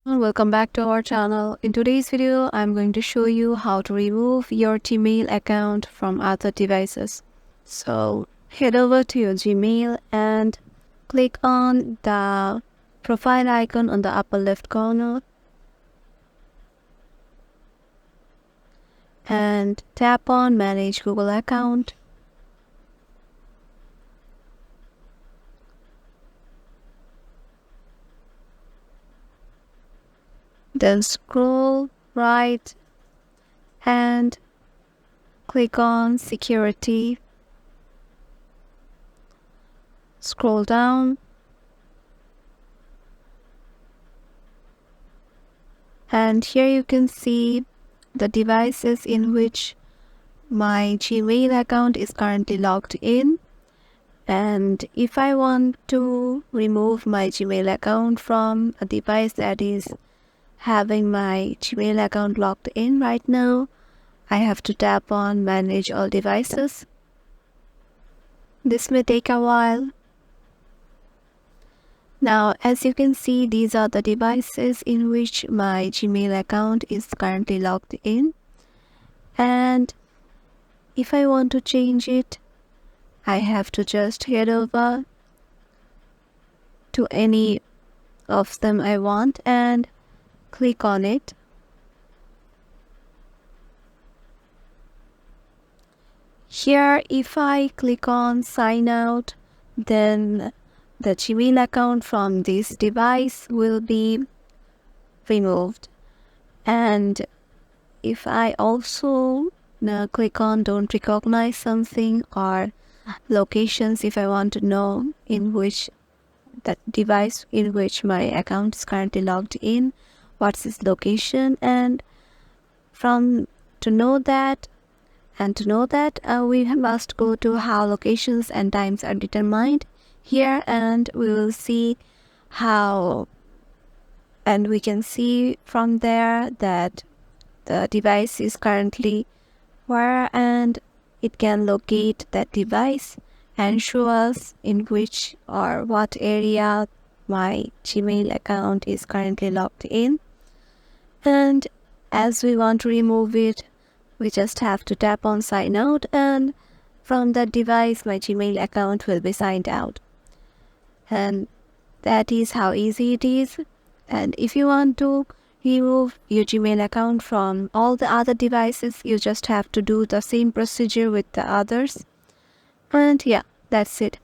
Welcome back to our channel. In today's video, I'm going to show you how to remove your Gmail account from other devices. So head over to your Gmail and click on the profile icon on the upper left corner and tap on Manage Google Account. Then scroll right and click on Security. Scroll down and here you can see the devices in which my Gmail account is currently logged in. And if I want to remove my Gmail account from a device that is having my Gmail account logged in right now, I have to tap on Manage All Devices. This may take a while. Now, as you can see, these are the devices in which my Gmail account is currently logged in. And if I want to change it, I have to just head over to any of them I want and click on it. Here, if I click on Sign Out, then the Gmail account from this device will be removed. And if I also click on Don't Recognize Something or Locations, if I want to know in which that device in which my account is currently logged in, what's its location, and to know that we must go to how locations and times are determined here, and we will see how, and we can see from there that the device is currently where, and it can locate that device and show us in which or what area my Gmail account is currently logged in. And as we want to remove it, we just have to tap on Sign Out, and from that device my Gmail account will be signed out. And that is how easy it is. And if you want to remove your Gmail account from all the other devices, you just have to do the same procedure with the others. And yeah, that's it.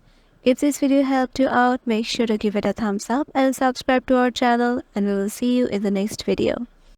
If this video helped you out, make sure to give it a thumbs up and subscribe to our channel, and we will see you in the next video.